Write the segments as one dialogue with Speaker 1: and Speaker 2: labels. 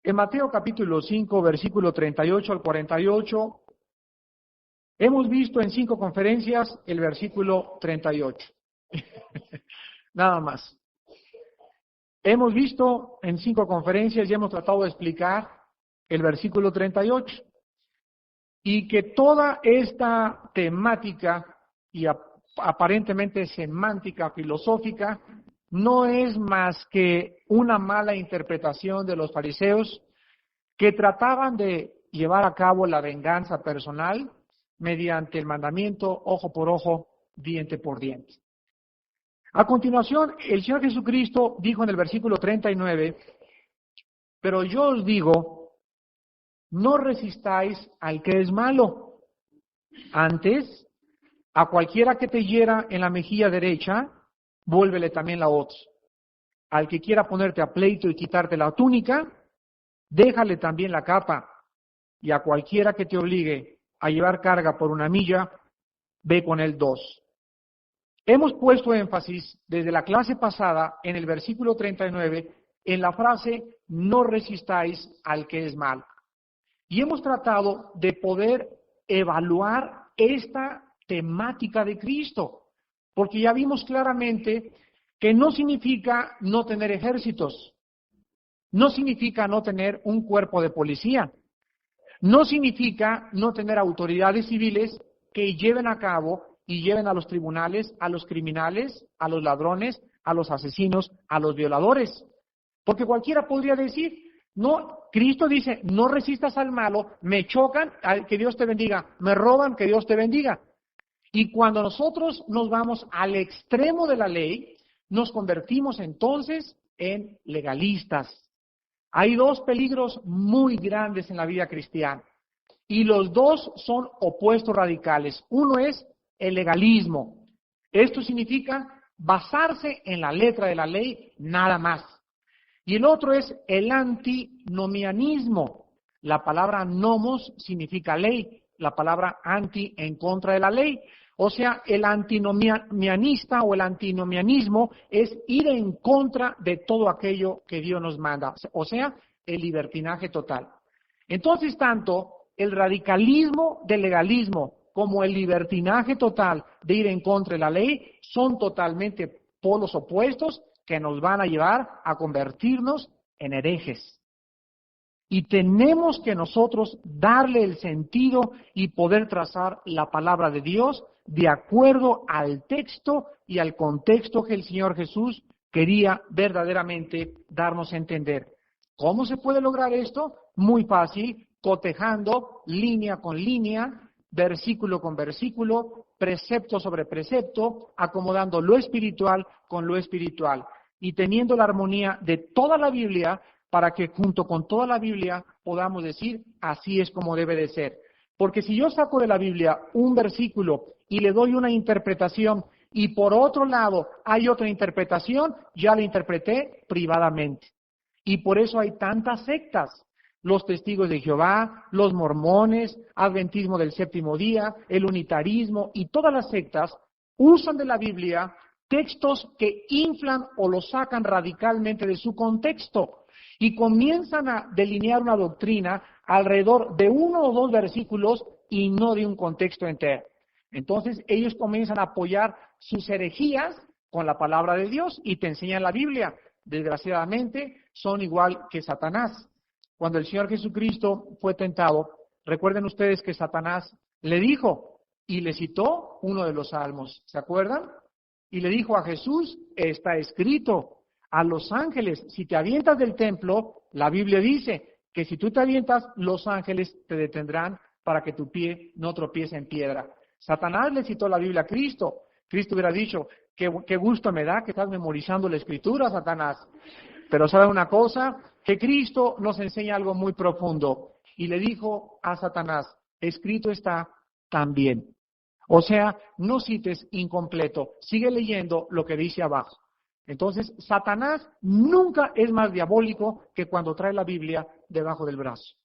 Speaker 1: En Mateo capítulo 5, versículo 38 al 48, hemos visto en 5 conferencias el versículo 38. Nada más. Hemos visto en 5 conferencias y hemos tratado de explicar el versículo 38. Y que toda esta temática y aparentemente semántica, filosófica, no es más que una mala interpretación de los fariseos que trataban de llevar a cabo la venganza personal mediante el mandamiento ojo por ojo, diente por diente. A continuación, el Señor Jesucristo dijo en el versículo 39, pero yo os digo, no resistáis al que es malo. Antes, a cualquiera que te hiera en la mejilla derecha, vuélvele también la otra. Al que quiera ponerte a pleito y quitarte la túnica, déjale también la capa. Y a cualquiera que te obligue a llevar carga por 1 milla, ve con él 2. Hemos puesto énfasis desde la clase pasada en el versículo 39 en la frase, no resistáis al que es malo. Y hemos tratado de poder evaluar esta temática de Cristo, porque ya vimos claramente que no significa no tener ejércitos, no significa no tener un cuerpo de policía, no significa no tener autoridades civiles que lleven a cabo y lleven a los tribunales a los criminales, a los ladrones, a los asesinos, a los violadores. Porque cualquiera podría decir, no, Cristo dice, no resistas al malo, me chocan, que Dios te bendiga, me roban, que Dios te bendiga. Y cuando nosotros nos vamos al extremo de la ley, nos convertimos entonces en legalistas. Hay 2 peligros muy grandes en la vida cristiana, y los 2 son opuestos radicales. Uno es el legalismo. Esto significa basarse en la letra de la ley, nada más. Y el otro es el antinomianismo. La palabra nomos significa ley, la palabra anti en contra de la ley. O sea, el antinomianista o el antinomianismo es ir en contra de todo aquello que Dios nos manda. O sea, el libertinaje total. Entonces, tanto el radicalismo del legalismo como el libertinaje total de ir en contra de la ley son totalmente polos opuestos que nos van a llevar a convertirnos en herejes. Y tenemos que nosotros darle el sentido y poder trazar la palabra de Dios de acuerdo al texto y al contexto que el Señor Jesús quería verdaderamente darnos a entender. ¿Cómo se puede lograr esto? Muy fácil, cotejando línea con línea, versículo con versículo, precepto sobre precepto, acomodando lo espiritual con lo espiritual y teniendo la armonía de toda la Biblia para que junto con toda la Biblia podamos decir, así es como debe de ser. Porque si yo saco de la Biblia un versículo y le doy una interpretación y por otro lado hay otra interpretación, ya la interpreté privadamente. Y por eso hay tantas sectas. Los testigos de Jehová, los mormones, adventismo del séptimo día, el unitarismo y todas las sectas usan de la Biblia textos que inflan o lo sacan radicalmente de su contexto y comienzan a delinear una doctrina alrededor de 1 o 2 versículos y no de un contexto entero. Entonces ellos comienzan a apoyar sus herejías con la palabra de Dios y te enseñan la Biblia. Desgraciadamente son igual que Satanás. Cuando el Señor Jesucristo fue tentado, recuerden ustedes que Satanás le dijo y le citó uno de los salmos, ¿se acuerdan? Y le dijo a Jesús, está escrito, a los ángeles, si te avientas del templo, la Biblia dice que si tú te avientas, los ángeles te detendrán para que tu pie no tropiece en piedra. Satanás le citó la Biblia a Cristo. Cristo hubiera dicho, qué gusto me da que estás memorizando la Escritura, Satanás. Pero ¿sabe una cosa? Que Cristo nos enseña algo muy profundo. Y le dijo a Satanás, escrito está también. O sea, no cites incompleto, sigue leyendo lo que dice abajo. Entonces, Satanás nunca es más diabólico que cuando trae la Biblia debajo del brazo.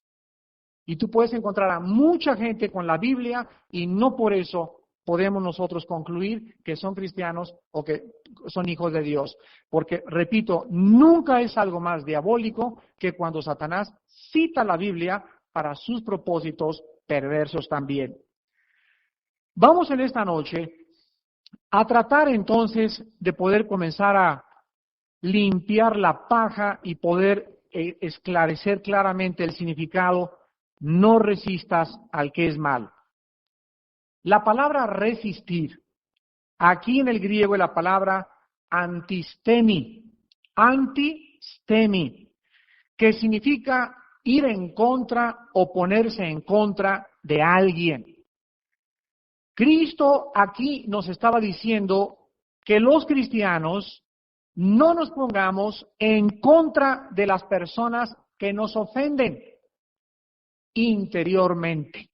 Speaker 1: Y tú puedes encontrar a mucha gente con la Biblia y no por eso podemos nosotros concluir que son cristianos o que son hijos de Dios. Porque, repito, nunca es algo más diabólico que cuando Satanás cita la Biblia para sus propósitos perversos también. Vamos en esta noche a tratar entonces de poder comenzar a limpiar la paja y poder esclarecer claramente el significado: no resistas al que es malo. La palabra resistir, aquí en el griego es la palabra antistemi, que significa ir en contra o ponerse en contra de alguien. Cristo aquí nos estaba diciendo que los cristianos no nos pongamos en contra de las personas que nos ofenden interiormente.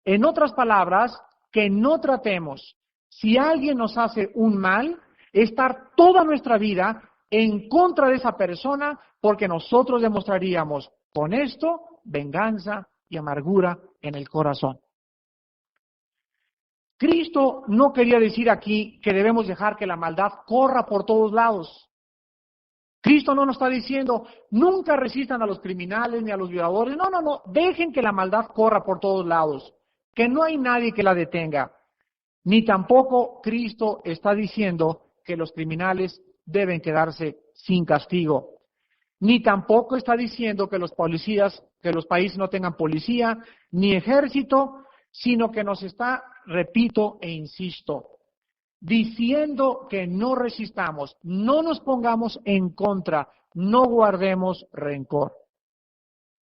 Speaker 1: En otras palabras, que no tratemos, si alguien nos hace un mal, estar toda nuestra vida en contra de esa persona, porque nosotros demostraríamos con esto venganza y amargura en el corazón. Cristo no quería decir aquí que debemos dejar que la maldad corra por todos lados. Cristo no nos está diciendo, nunca resistan a los criminales ni a los violadores. No, dejen que la maldad corra por todos lados, que no hay nadie que la detenga. Ni tampoco Cristo está diciendo que los criminales deben quedarse sin castigo. Ni tampoco está diciendo que los países no tengan policía ni ejército, sino que nos está, repito e insisto, diciendo que no resistamos, no nos pongamos en contra, no guardemos rencor.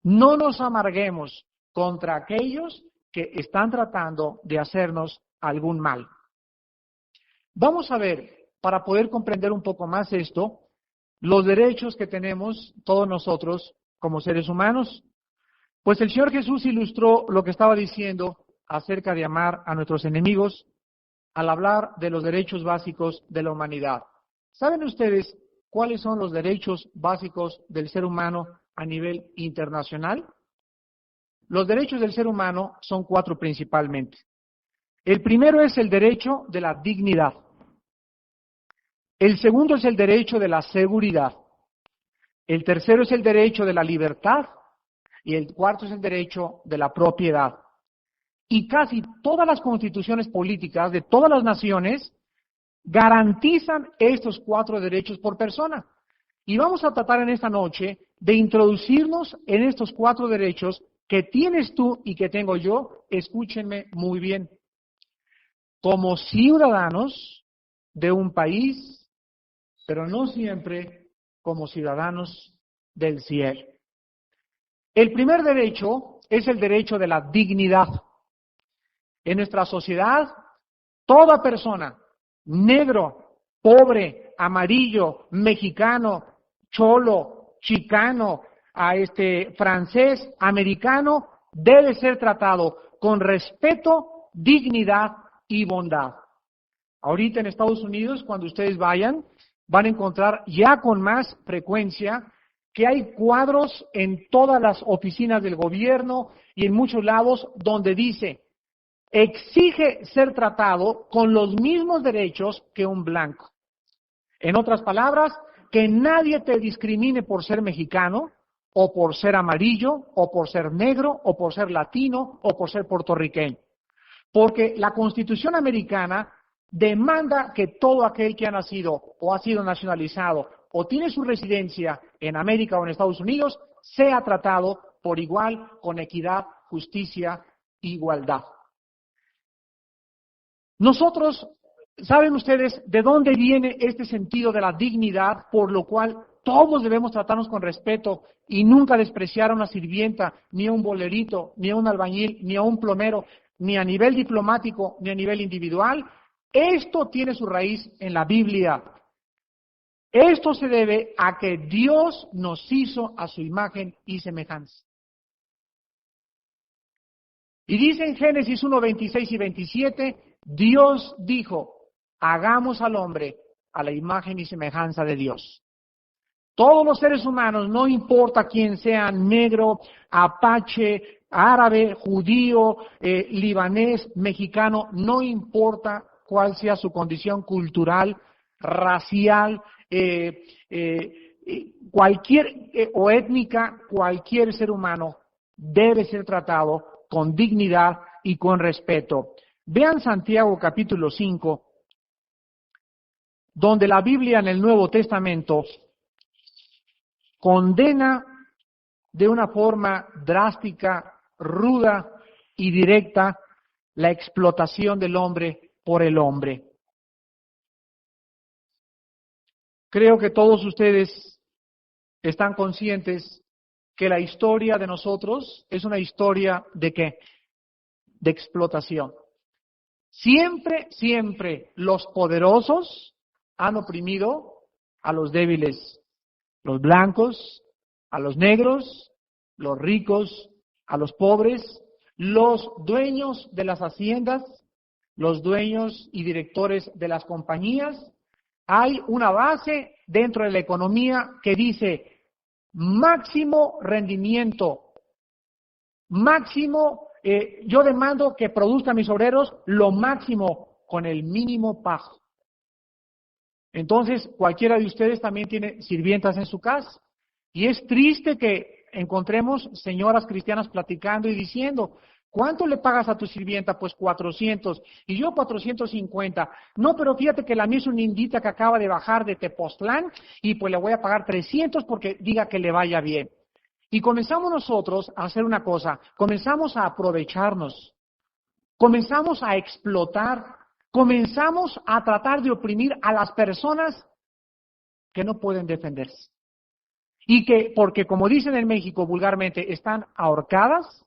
Speaker 1: No nos amarguemos contra aquellos que están tratando de hacernos algún mal. Vamos a ver, para poder comprender un poco más esto, los derechos que tenemos todos nosotros como seres humanos. Pues el Señor Jesús ilustró lo que estaba diciendo acerca de amar a nuestros enemigos al hablar de los derechos básicos de la humanidad. ¿Saben ustedes cuáles son los derechos básicos del ser humano a nivel internacional? Los derechos del ser humano son 4 principalmente. El primero es el derecho de la dignidad. El segundo es el derecho de la seguridad. El tercero es el derecho de la libertad. Y el cuarto es el derecho de la propiedad. Y casi todas las constituciones políticas de todas las naciones garantizan estos 4 derechos por persona. Y vamos a tratar en esta noche de introducirnos en estos 4 derechos que tienes tú y que tengo yo. Escúchenme muy bien. Como ciudadanos de un país, pero no siempre como ciudadanos del cielo. El primer derecho es el derecho de la dignidad. En nuestra sociedad, toda persona, negro, pobre, amarillo, mexicano, cholo, chicano, francés, americano, debe ser tratado con respeto, dignidad y bondad. Ahorita en Estados Unidos, cuando ustedes vayan, van a encontrar ya con más frecuencia que hay cuadros en todas las oficinas del gobierno y en muchos lados donde dice: exige ser tratado con los mismos derechos que un blanco. En otras palabras, que nadie te discrimine por ser mexicano, o por ser amarillo, o por ser negro, o por ser latino, o por ser puertorriqueño. Porque la Constitución americana demanda que todo aquel que ha nacido o ha sido nacionalizado o tiene su residencia en América o en Estados Unidos sea tratado por igual, con equidad, justicia e igualdad. Nosotros, ¿saben ustedes de dónde viene este sentido de la dignidad por lo cual todos debemos tratarnos con respeto y nunca despreciar a una sirvienta, ni a un bolerito, ni a un albañil, ni a un plomero, ni a nivel diplomático, ni a nivel individual? Esto tiene su raíz en la Biblia. Esto se debe a que Dios nos hizo a su imagen y semejanza. Y dice en Génesis 1, 26 y 27, Dios dijo: hagamos al hombre a la imagen y semejanza de Dios. Todos los seres humanos, no importa quién sea, negro, apache, árabe, judío, libanés, mexicano, no importa cuál sea su condición cultural, racial, cualquier o étnica, cualquier ser humano debe ser tratado con dignidad y con respeto. Vean Santiago capítulo 5, donde la Biblia en el Nuevo Testamento condena de una forma drástica, ruda y directa la explotación del hombre por el hombre. Creo que todos ustedes están conscientes que la historia de nosotros es una historia ¿de qué? De explotación. Siempre, siempre los poderosos han oprimido a los débiles, los blancos, a los negros, los ricos, a los pobres, los dueños de las haciendas, los dueños y directores de las compañías. Hay una base dentro de la economía que dice máximo rendimiento, máximo, yo demando que produzcan mis obreros lo máximo con el mínimo pago. Entonces, cualquiera de ustedes también tiene sirvientas en su casa. Y es triste que encontremos señoras cristianas platicando y diciendo, ¿cuánto le pagas a tu sirvienta? Pues 400. Y yo 450. No, pero fíjate que la mía es una indita que acaba de bajar de Tepoztlán y pues le voy a pagar 300 porque diga que le vaya bien. Y comenzamos nosotros a hacer una cosa, comenzamos a aprovecharnos, comenzamos a explotar, comenzamos a tratar de oprimir a las personas que no pueden defenderse. Y que, porque como dicen en México vulgarmente, están ahorcadas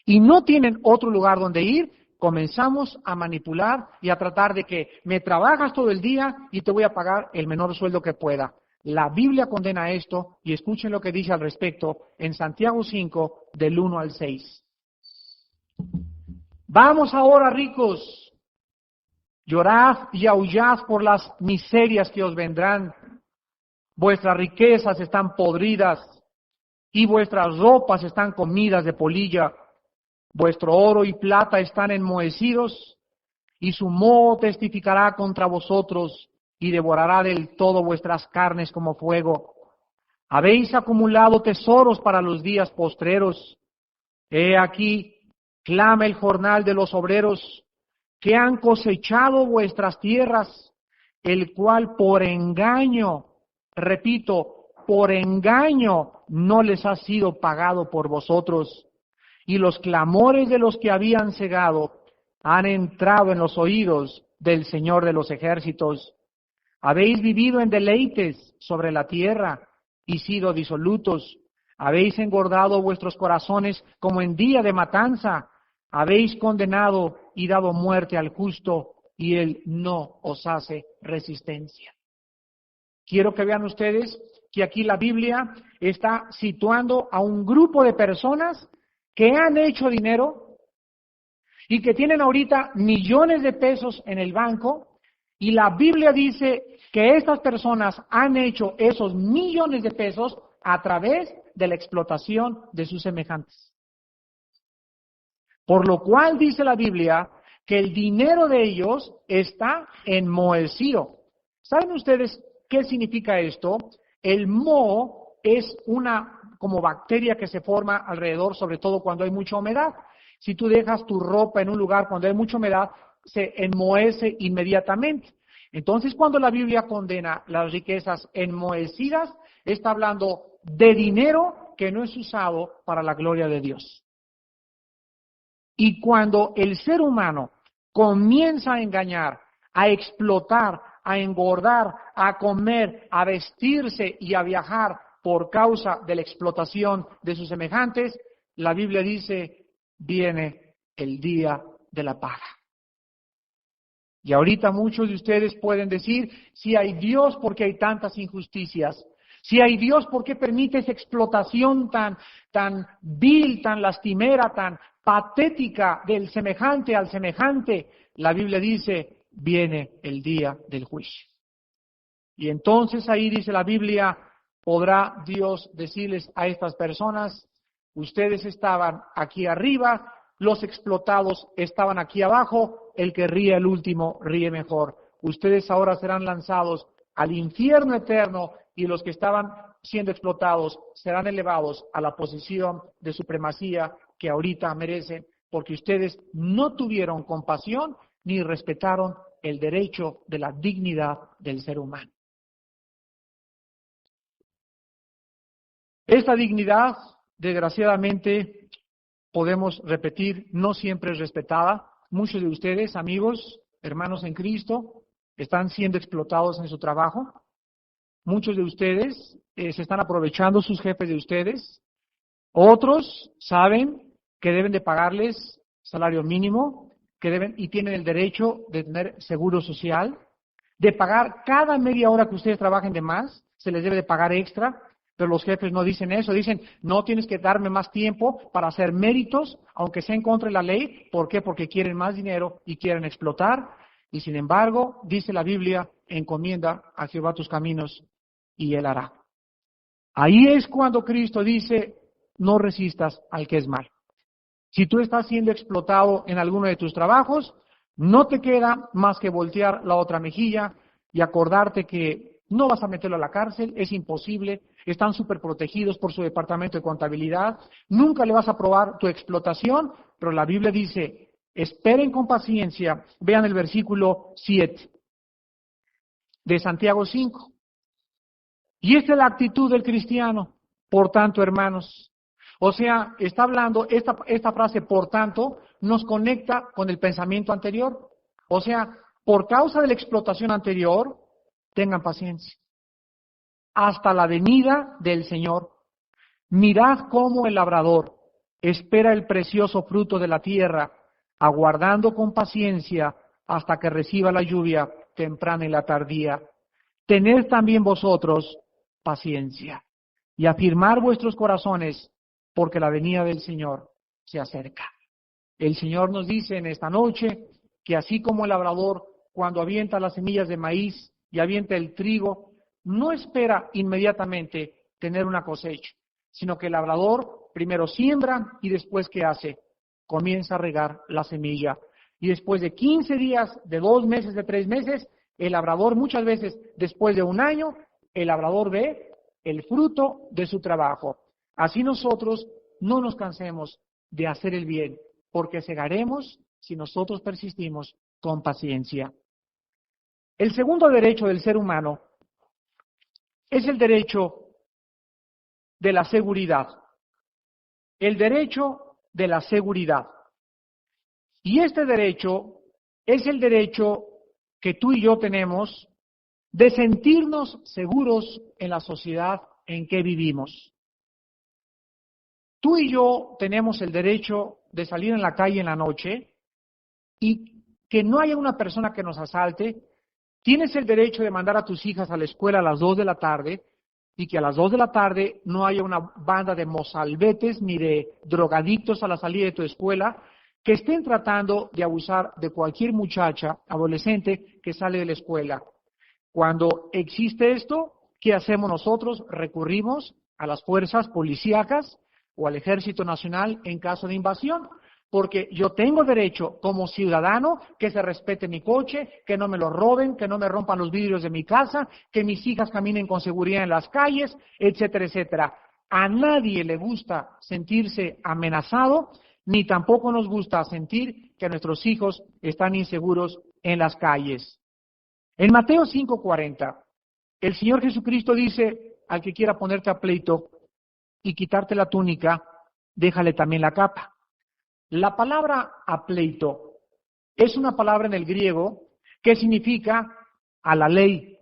Speaker 1: y no tienen otro lugar donde ir, comenzamos a manipular y a tratar de que me trabajas todo el día y te voy a pagar el menor sueldo que pueda. La Biblia condena esto y escuchen lo que dice al respecto en Santiago 5, del 1 al 6. Vamos ahora, ricos, llorad y aullad por las miserias que os vendrán. Vuestras riquezas están podridas y vuestras ropas están comidas de polilla. Vuestro oro y plata están enmohecidos y su moho testificará contra vosotros y devorará del todo vuestras carnes como fuego. Habéis acumulado tesoros para los días postreros. He aquí, clama el jornal de los obreros, que han cosechado vuestras tierras, el cual por engaño, repito, por engaño no les ha sido pagado por vosotros. Y los clamores de los que habían cegado han entrado en los oídos del Señor de los ejércitos. Habéis vivido en deleites sobre la tierra y sido disolutos. Habéis engordado vuestros corazones como en día de matanza. Habéis condenado y dado muerte al justo y él no os hace resistencia. Quiero que vean ustedes que aquí la Biblia está situando a un grupo de personas que han hecho dinero y que tienen ahorita millones de pesos en el banco. Y la Biblia dice que estas personas han hecho esos millones de pesos a través de la explotación de sus semejantes. Por lo cual dice la Biblia que el dinero de ellos está enmohecido. ¿Saben ustedes qué significa esto? El moho es una como bacteria que se forma alrededor, sobre todo cuando hay mucha humedad. Si tú dejas tu ropa en un lugar cuando hay mucha humedad, se enmohece inmediatamente. Entonces, cuando la Biblia condena las riquezas enmohecidas, está hablando de dinero que no es usado para la gloria de Dios. Y cuando el ser humano comienza a engañar, a explotar, a engordar, a comer, a vestirse y a viajar por causa de la explotación de sus semejantes, la Biblia dice, viene el día de la paga. Y ahorita muchos de ustedes pueden decir, si hay Dios, ¿por qué hay tantas injusticias? Si hay Dios, ¿por qué permite esa explotación tan vil, tan lastimera, tan patética del semejante al semejante? La Biblia dice, viene el día del juicio. Y entonces ahí dice la Biblia, podrá Dios decirles a estas personas: ustedes estaban aquí arriba, los explotados estaban aquí abajo, el que ríe el último ríe mejor. Ustedes ahora serán lanzados al infierno eterno y los que estaban siendo explotados serán elevados a la posición de supremacía que ahorita merecen, porque ustedes no tuvieron compasión ni respetaron el derecho de la dignidad del ser humano. Esta dignidad, desgraciadamente, podemos repetir, no siempre es respetada. Muchos de ustedes, amigos, hermanos en Cristo, están siendo explotados en su trabajo. Muchos de ustedes se están aprovechando sus jefes de ustedes. Otros saben que deben de pagarles salario mínimo, que deben y tienen el derecho de tener seguro social, de pagar cada media hora que ustedes trabajen de más, se les debe de pagar extra. Pero los jefes no dicen eso, dicen: no tienes que darme más tiempo para hacer méritos, aunque sea en contra de la ley. ¿Por qué? Porque quieren más dinero y quieren explotar. Y sin embargo, dice la Biblia: encomienda a Jehová tus caminos y Él hará. Ahí es cuando Cristo dice: no resistas al que es malo. Si tú estás siendo explotado en alguno de tus trabajos, no te queda más que voltear la otra mejilla y acordarte que no vas a meterlo a la cárcel, es imposible, están súper protegidos por su departamento de contabilidad, nunca le vas a probar tu explotación, pero la Biblia dice: esperen con paciencia. Vean el versículo 7 de Santiago 5. Y esta es la actitud del cristiano. Por tanto, hermanos, o sea, está hablando, esta frase, por tanto, nos conecta con el pensamiento anterior. O sea, por causa de la explotación anterior, tengan paciencia hasta la venida del Señor. Mirad cómo el labrador espera el precioso fruto de la tierra, aguardando con paciencia hasta que reciba la lluvia temprana y la tardía. Tened también vosotros paciencia y afirmar vuestros corazones, porque la venida del Señor se acerca. El Señor nos dice en esta noche que así como el labrador, cuando avienta las semillas de maíz y avienta el trigo, no espera inmediatamente tener una cosecha, sino que el labrador primero siembra y después, ¿qué hace? Comienza a regar la semilla. Y después de 15 días, de 2 meses, de 3 meses, el labrador, muchas veces después de 1 año, el labrador ve el fruto de su trabajo. Así nosotros no nos cansemos de hacer el bien, porque segaremos si nosotros persistimos con paciencia. El segundo derecho del ser humano es el derecho de la seguridad. El derecho de la seguridad. Y este derecho es el derecho que tú y yo tenemos de sentirnos seguros en la sociedad en que vivimos. Tú y yo tenemos el derecho de salir en la calle en la noche y que no haya una persona que nos asalte. Tienes el derecho de mandar a tus hijas a la escuela a las 2 de la tarde y que a las 2 de la tarde no haya una banda de mozalbetes ni de drogadictos a la salida de tu escuela que estén tratando de abusar de cualquier muchacha, adolescente que sale de la escuela. Cuando existe esto, ¿qué hacemos nosotros? Recurrimos a las fuerzas policíacas o al Ejército Nacional en caso de invasión, porque yo tengo derecho como ciudadano que se respete mi coche, que no me lo roben, que no me rompan los vidrios de mi casa, que mis hijas caminen con seguridad en las calles, etcétera, etcétera. A nadie le gusta sentirse amenazado, ni tampoco nos gusta sentir que nuestros hijos están inseguros en las calles. En Mateo 5:40, el Señor Jesucristo dice: al que quiera ponerte a pleito y quitarte la túnica, déjale también la capa. La palabra a pleito es una palabra en el griego que significa a la ley.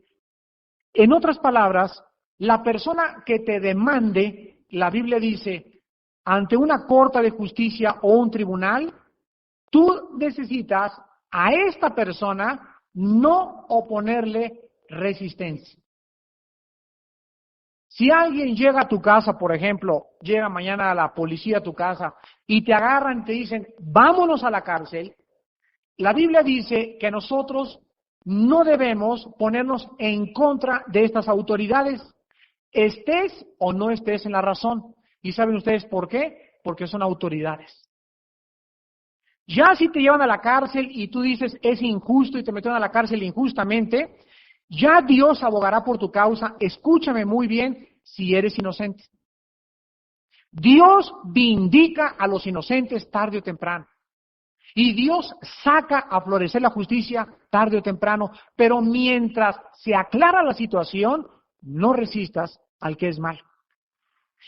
Speaker 1: En otras palabras, la persona que te demande, la Biblia dice, ante una corte de justicia o un tribunal, tú necesitas a esta persona no oponerle resistencia. Si alguien llega a tu casa, por ejemplo, llega mañana a la policía a tu casa y te agarran y te dicen, vámonos a la cárcel, la Biblia dice que nosotros no debemos ponernos en contra de estas autoridades. estés o no estés en la razón. ¿Y saben ustedes por qué? Porque son autoridades. Ya si te llevan a la cárcel y tú dices es injusto y te metieron a la cárcel injustamente, ya Dios abogará por tu causa. Escúchame muy bien si eres inocente. Dios vindica a los inocentes tarde o temprano. Y Dios saca a florecer la justicia tarde o temprano. Pero mientras se aclara la situación, no resistas al que es malo.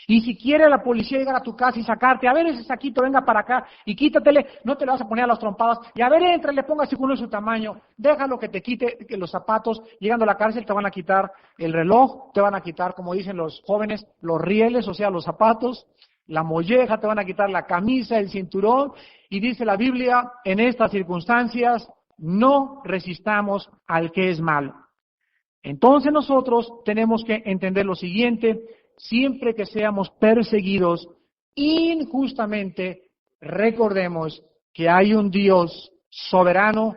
Speaker 1: Y si quiere la policía llegar a tu casa y sacarte, a ver ese saquito, venga para acá y quítatele, no te le vas a poner a las trompadas, y a ver, entra, le ponga según es su tamaño, déjalo que te quite que los zapatos, llegando a la cárcel te van a quitar el reloj, te van a quitar, como dicen los jóvenes, los rieles, o sea, los zapatos, la molleja, te van a quitar la camisa, el cinturón, y dice la Biblia, en estas circunstancias, no resistamos al que es malo. Entonces nosotros tenemos que entender lo siguiente: siempre que seamos perseguidos injustamente, recordemos que hay un Dios soberano,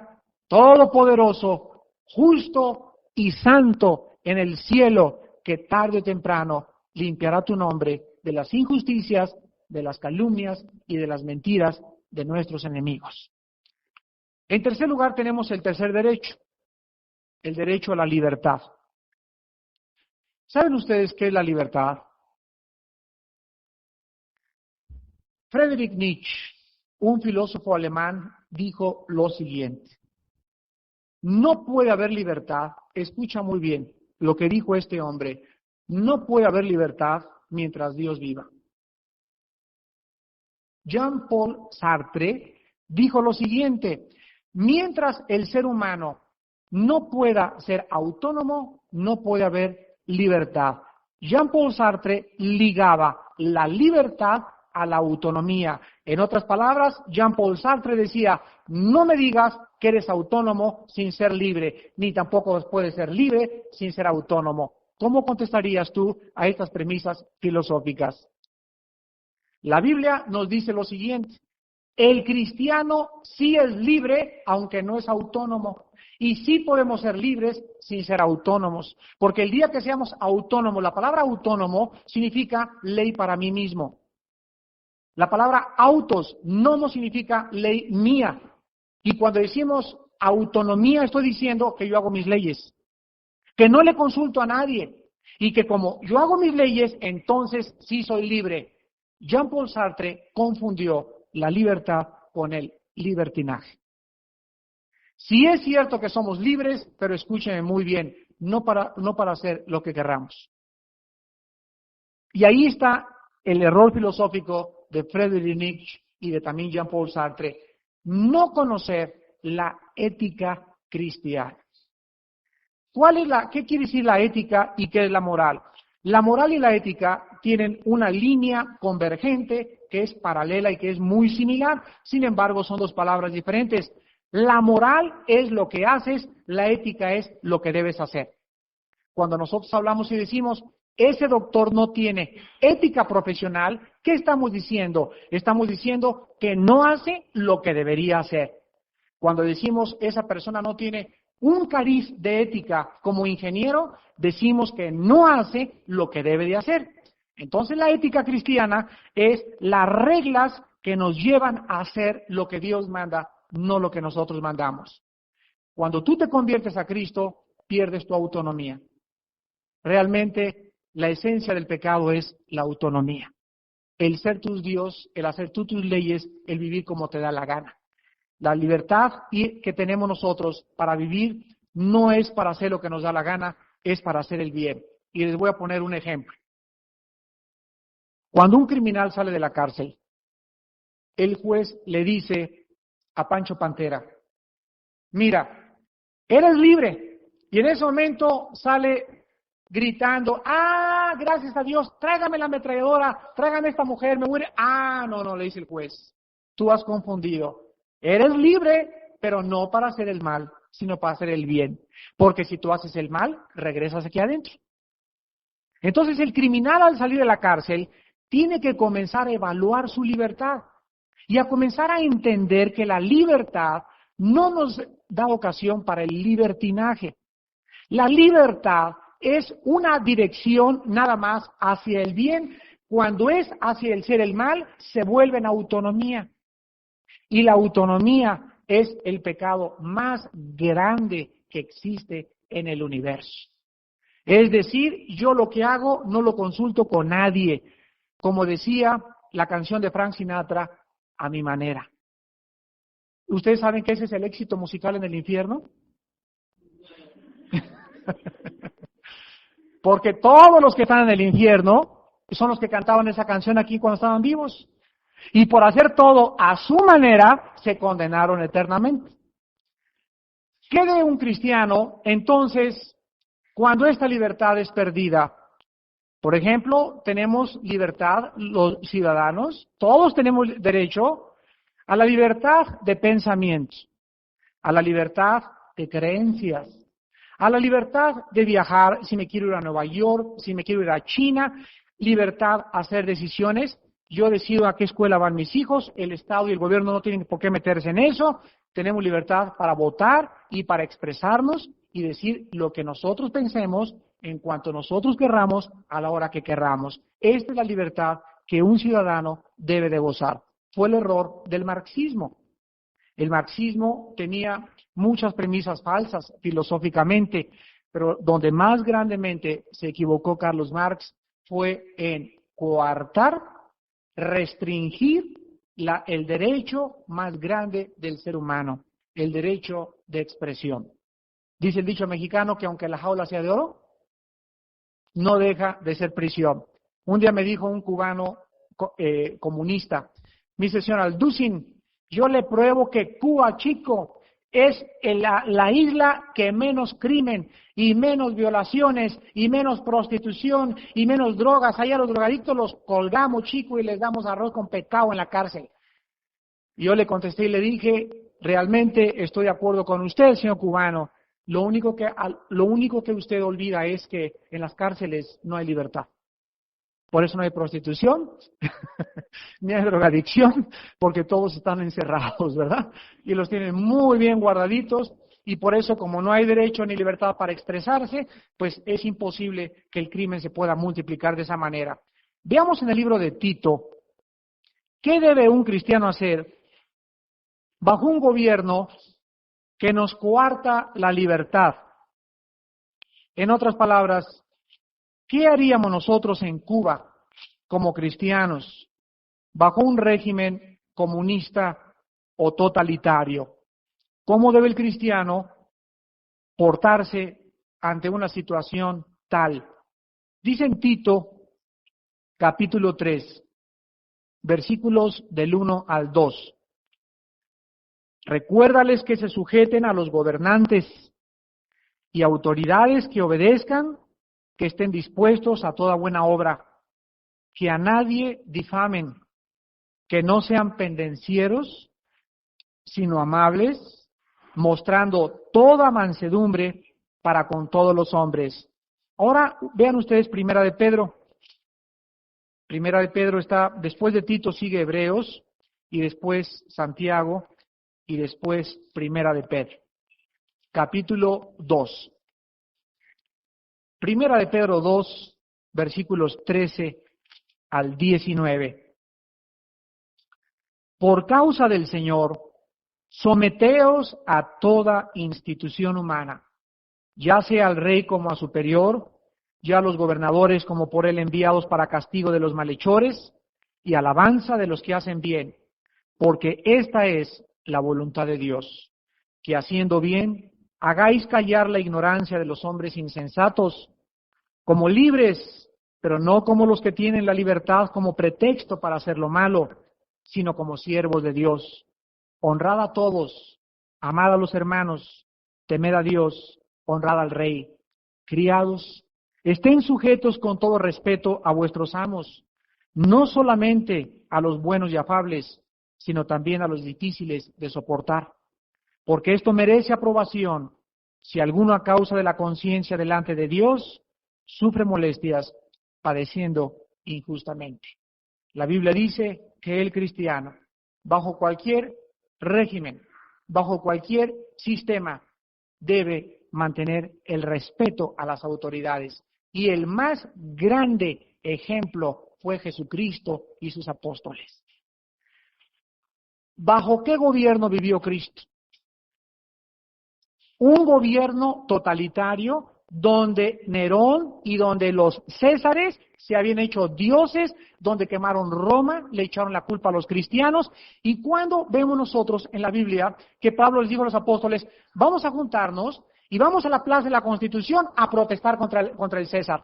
Speaker 1: todopoderoso, justo y santo en el cielo, que tarde o temprano limpiará tu nombre de las injusticias, de las calumnias y de las mentiras de nuestros enemigos. En tercer lugar tenemos el tercer derecho, el derecho a la libertad. ¿Saben ustedes qué es la libertad? Friedrich Nietzsche, un filósofo alemán, dijo lo siguiente: no puede haber libertad, escucha muy bien lo que dijo este hombre, no puede haber libertad mientras Dios viva. Jean-Paul Sartre dijo lo siguiente: mientras el ser humano no pueda ser autónomo, no puede haber libertad. Jean-Paul Sartre ligaba la libertad a la autonomía. En otras palabras, Jean-Paul Sartre decía, no me digas que eres autónomo sin ser libre, ni tampoco puedes ser libre sin ser autónomo. ¿Cómo contestarías tú a estas premisas filosóficas? La Biblia nos dice lo siguiente: el cristiano sí es libre, aunque no es autónomo. Y sí podemos ser libres sin ser autónomos. Porque el día que seamos autónomos, la palabra autónomo significa ley para mí mismo. La palabra autos, no significa ley mía. Y cuando decimos autonomía, estoy diciendo que yo hago mis leyes, que no le consulto a nadie, y que como yo hago mis leyes, entonces sí soy libre. Jean-Paul Sartre confundió la libertad con el libertinaje. Sí es cierto que somos libres, pero escúchenme muy bien, no para hacer lo que querramos. Y ahí está el error filosófico de Friedrich Nietzsche y de también Jean-Paul Sartre: no conocer la ética cristiana. ¿Qué quiere decir la ética y qué es la moral? La moral y la ética tienen una línea convergente que es paralela y que es muy similar, sin embargo son dos palabras diferentes. La moral es lo que haces, la ética es lo que debes hacer. Cuando nosotros hablamos y decimos, ese doctor no tiene ética profesional, ¿qué estamos diciendo? Estamos diciendo que no hace lo que debería hacer. Cuando decimos, esa persona no tiene un cariz de ética como ingeniero, decimos que no hace lo que debe de hacer. Entonces la ética cristiana es las reglas que nos llevan a hacer lo que Dios manda, no lo que nosotros mandamos. Cuando tú te conviertes a Cristo, pierdes tu autonomía. Realmente la esencia del pecado es la autonomía. El ser tu Dios, el hacer tú tus leyes, el vivir como te da la gana. La libertad que tenemos nosotros para vivir no es para hacer lo que nos da la gana, es para hacer el bien. Y les voy a poner un ejemplo. Cuando un criminal sale de la cárcel, el juez le dice a Pancho Pantera, mira, eres libre. Y en ese momento sale gritando, gracias a Dios, tráigame la ametralladora, tráigame esta mujer, me muere. No, le dice el juez, tú has confundido. Eres libre, pero no para hacer el mal, sino para hacer el bien. Porque si tú haces el mal, regresas aquí adentro. Entonces el criminal al salir de la cárcel tiene que comenzar a evaluar su libertad y a comenzar a entender que la libertad no nos da ocasión para el libertinaje. La libertad es una dirección nada más hacia el bien. Cuando es hacia el ser el mal, se vuelve en autonomía. Y la autonomía es el pecado más grande que existe en el universo. Es decir, yo lo que hago no lo consulto con nadie. Como decía la canción de Frank Sinatra, a mi manera. ¿Ustedes saben que ese es el éxito musical en el infierno? Porque todos los que están en el infierno son los que cantaban esa canción aquí cuando estaban vivos. Y por hacer todo a su manera, se condenaron eternamente. ¿Qué de un cristiano, entonces, cuando esta libertad es perdida? Por ejemplo, tenemos libertad, los ciudadanos, todos tenemos derecho a la libertad de pensamiento, a la libertad de creencias, a la libertad de viajar, si me quiero ir a Nueva York, si me quiero ir a China, libertad a hacer decisiones. Yo decido a qué escuela van mis hijos, el Estado y el gobierno no tienen por qué meterse en eso. Tenemos libertad para votar y para expresarnos y decir lo que nosotros pensemos en cuanto nosotros querramos a la hora que querramos. Esta es la libertad que un ciudadano debe de gozar. Fue el error del marxismo. El marxismo tenía muchas premisas falsas filosóficamente, pero donde más grandemente se equivocó Carlos Marx fue en coartar, restringir el derecho más grande del ser humano, el derecho de expresión. Dice el dicho mexicano que aunque la jaula sea de oro, no deja de ser prisión. Un día me dijo un cubano comunista, me dice, señor Alducin, yo le pruebo que Cuba, chico, es la isla que menos crimen y menos violaciones y menos prostitución y menos drogas. Allá los drogadictos los colgamos, chico, y les damos arroz con pescado en la cárcel. Y yo le contesté y le dije, realmente estoy de acuerdo con usted, señor cubano. Lo único que usted olvida es que en las cárceles no hay libertad. Por eso no hay prostitución, ni hay drogadicción, porque todos están encerrados, ¿verdad? Y los tienen muy bien guardaditos, y por eso, como no hay derecho ni libertad para expresarse, pues es imposible que el crimen se pueda multiplicar de esa manera. Veamos en el libro de Tito, ¿qué debe un cristiano hacer bajo un gobierno que nos coarta la libertad? En otras palabras, ¿qué haríamos nosotros en Cuba como cristianos bajo un régimen comunista o totalitario? ¿Cómo debe el cristiano portarse ante una situación tal? Dice en Tito, capítulo 3, versículos del 1 al 2. Recuérdales que se sujeten a los gobernantes y autoridades, que obedezcan, que estén dispuestos a toda buena obra, que a nadie difamen, que no sean pendencieros, sino amables, mostrando toda mansedumbre para con todos los hombres. Ahora vean ustedes Primera de Pedro. Primera de Pedro está, después de Tito sigue Hebreos, y después Santiago, y después Primera de Pedro. Capítulo 2. Primera de Pedro 2, versículos 13 al 19. Por causa del Señor, someteos a toda institución humana, ya sea al rey como a superior, ya a los gobernadores como por él enviados para castigo de los malhechores y alabanza de los que hacen bien, porque esta es la voluntad de Dios, que haciendo bien hagáis callar la ignorancia de los hombres insensatos, como libres, pero no como los que tienen la libertad como pretexto para hacer lo malo, sino como siervos de Dios. Honrad a todos, amad a los hermanos, temed a Dios, honrad al Rey. Criados, estén sujetos con todo respeto a vuestros amos, no solamente a los buenos y afables, sino también a los difíciles de soportar, porque esto merece aprobación si alguno a causa de la conciencia delante de Dios sufre molestias padeciendo injustamente. La Biblia dice que el cristiano, bajo cualquier régimen, bajo cualquier sistema, debe mantener el respeto a las autoridades. Y el más grande ejemplo fue Jesucristo y sus apóstoles. ¿Bajo qué gobierno vivió Cristo? Un gobierno totalitario donde Nerón y donde los Césares se habían hecho dioses, donde quemaron Roma, le echaron la culpa a los cristianos. Y cuando vemos nosotros en la Biblia que Pablo les dijo a los apóstoles, vamos a juntarnos y vamos a la plaza de la Constitución a protestar contra el César.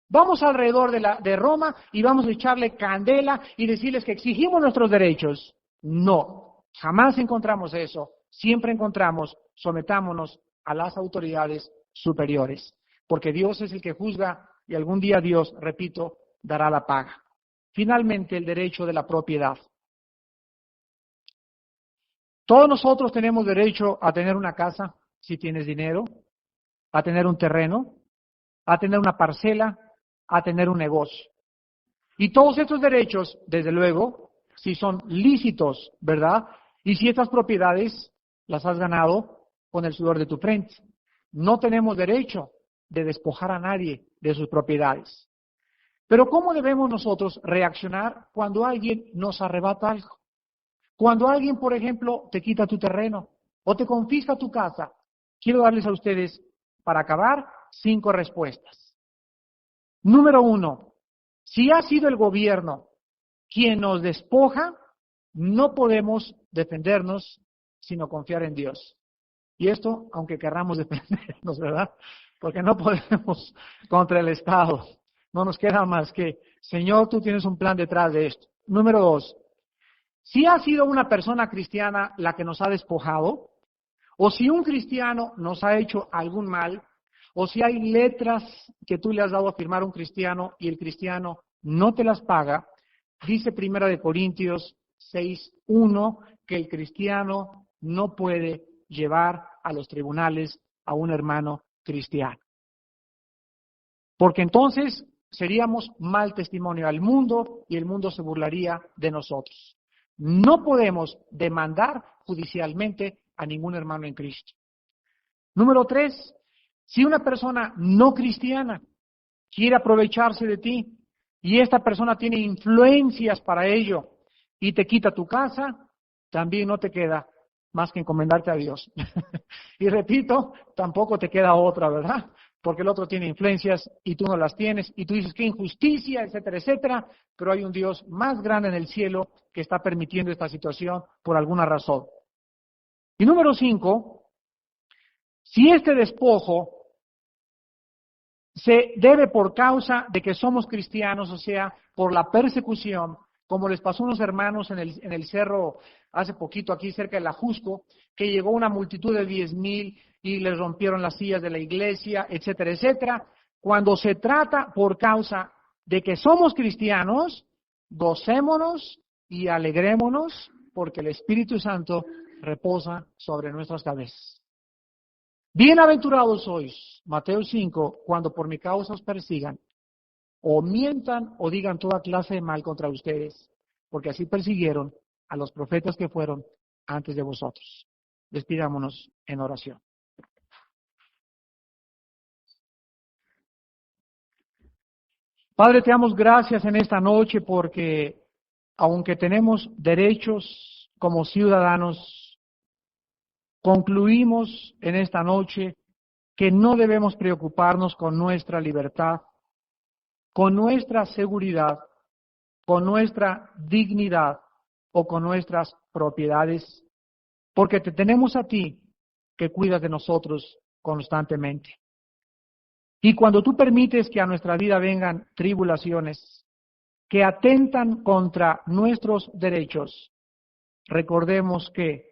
Speaker 1: Vamos alrededor de Roma y vamos a echarle candela y decirles que exigimos nuestros derechos. No, jamás encontramos eso. Siempre encontramos, sometámonos a las autoridades superiores, porque Dios es el que juzga y algún día Dios, repito, dará la paga. Finalmente, el derecho de la propiedad. Todos nosotros tenemos derecho a tener una casa, si tienes dinero, a tener un terreno, a tener una parcela, a tener un negocio. Y todos estos derechos, desde luego, si son lícitos, ¿verdad? Y si estas propiedades las has ganado con el sudor de tu frente. No tenemos derecho de despojar a nadie de sus propiedades. Pero ¿cómo debemos nosotros reaccionar cuando alguien nos arrebata algo? Cuando alguien, por ejemplo, te quita tu terreno o te confisca tu casa. Quiero darles a ustedes, para acabar, 5 respuestas. Número 1, si ha sido el gobierno quien nos despoja, no podemos defendernos sino confiar en Dios. Y esto, aunque querramos defendernos, ¿verdad? Porque no podemos contra el Estado. No nos queda más que, Señor, tú tienes un plan detrás de esto. Número 2, si ha sido una persona cristiana la que nos ha despojado, o si un cristiano nos ha hecho algún mal, o si hay letras que tú le has dado a firmar a un cristiano y el cristiano no te las paga, dice 1 Corintios 6:1 que el cristiano no puede llevar a los tribunales a un hermano cristiano. Porque entonces seríamos mal testimonio al mundo y el mundo se burlaría de nosotros. No podemos demandar judicialmente a ningún hermano en Cristo. Número 3, si una persona no cristiana quiere aprovecharse de ti y esta persona tiene influencias para ello y te quita tu casa, también no te queda más que encomendarte a Dios. Y repito, tampoco te queda otra, ¿verdad? Porque el otro tiene influencias y tú no las tienes y tú dices qué injusticia, etcétera, etcétera, pero hay un Dios más grande en el cielo que está permitiendo esta situación por alguna razón. Y número 5, si este despojo se debe por causa de que somos cristianos, o sea, por la persecución, como les pasó a unos hermanos en el cerro hace poquito, aquí cerca de la Jusco, que llegó una multitud de 10,000 y les rompieron las sillas de la iglesia, etcétera, etcétera. Cuando se trata por causa de que somos cristianos, gocémonos y alegrémonos porque el Espíritu Santo reposa sobre nuestras cabezas. Bienaventurados sois, Mateo 5, cuando por mi causa os persigan, o mientan o digan toda clase de mal contra ustedes, porque así persiguieron a los profetas que fueron antes de vosotros. Despidámonos en oración. Padre, te damos gracias en esta noche porque aunque tenemos derechos como ciudadanos, concluimos en esta noche que no debemos preocuparnos con nuestra libertad, con nuestra seguridad, con nuestra dignidad o con nuestras propiedades, porque te tenemos a ti que cuidas de nosotros constantemente. Y cuando tú permites que a nuestra vida vengan tribulaciones que atentan contra nuestros derechos, recordemos que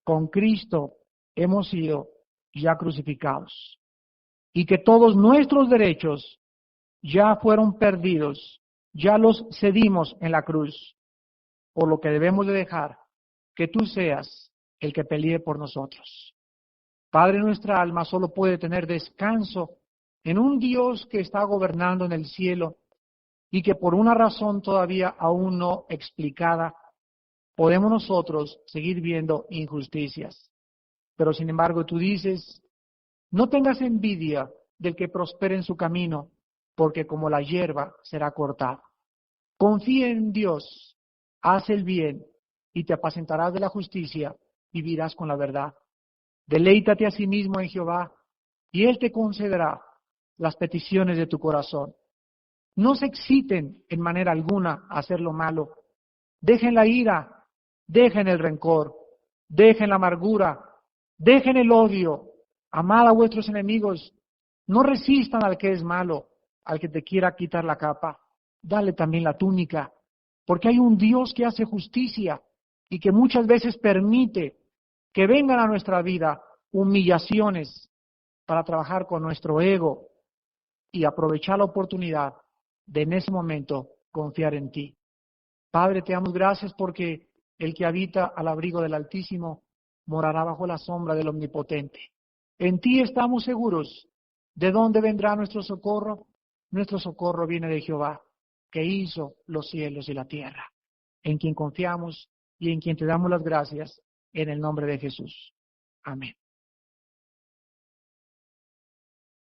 Speaker 1: con Cristo hemos sido ya crucificados y que todos nuestros derechos ya fueron perdidos, ya los cedimos en la cruz, por lo que debemos de dejar que tú seas el que pelee por nosotros. Padre, nuestra alma solo puede tener descanso en un Dios que está gobernando en el cielo y que por una razón todavía aún no explicada, podemos nosotros seguir viendo injusticias. Pero sin embargo tú dices No tengas envidia del que prospere en su camino, porque como la hierba será cortada. Confía en Dios, haz el bien y te apacentarás de la justicia, vivirás con la verdad. Deleítate a sí mismo en Jehová y Él te concederá las peticiones de tu corazón. No se exciten en manera alguna a hacer lo malo. Dejen la ira, dejen el rencor, dejen la amargura, dejen el odio. Amad a vuestros enemigos. No resistan al que es malo, al que te quiera quitar la capa. Dale también la túnica, porque hay un Dios que hace justicia y que muchas veces permite que vengan a nuestra vida humillaciones para trabajar con nuestro ego y aprovechar la oportunidad de en ese momento confiar en ti. Padre, te damos gracias porque el que habita al abrigo del Altísimo morará bajo la sombra del Omnipotente. En ti estamos seguros. ¿De dónde vendrá nuestro socorro? Nuestro socorro viene de Jehová, que hizo los cielos y la tierra, en quien confiamos y en quien te damos las gracias, en el nombre de Jesús. Amén.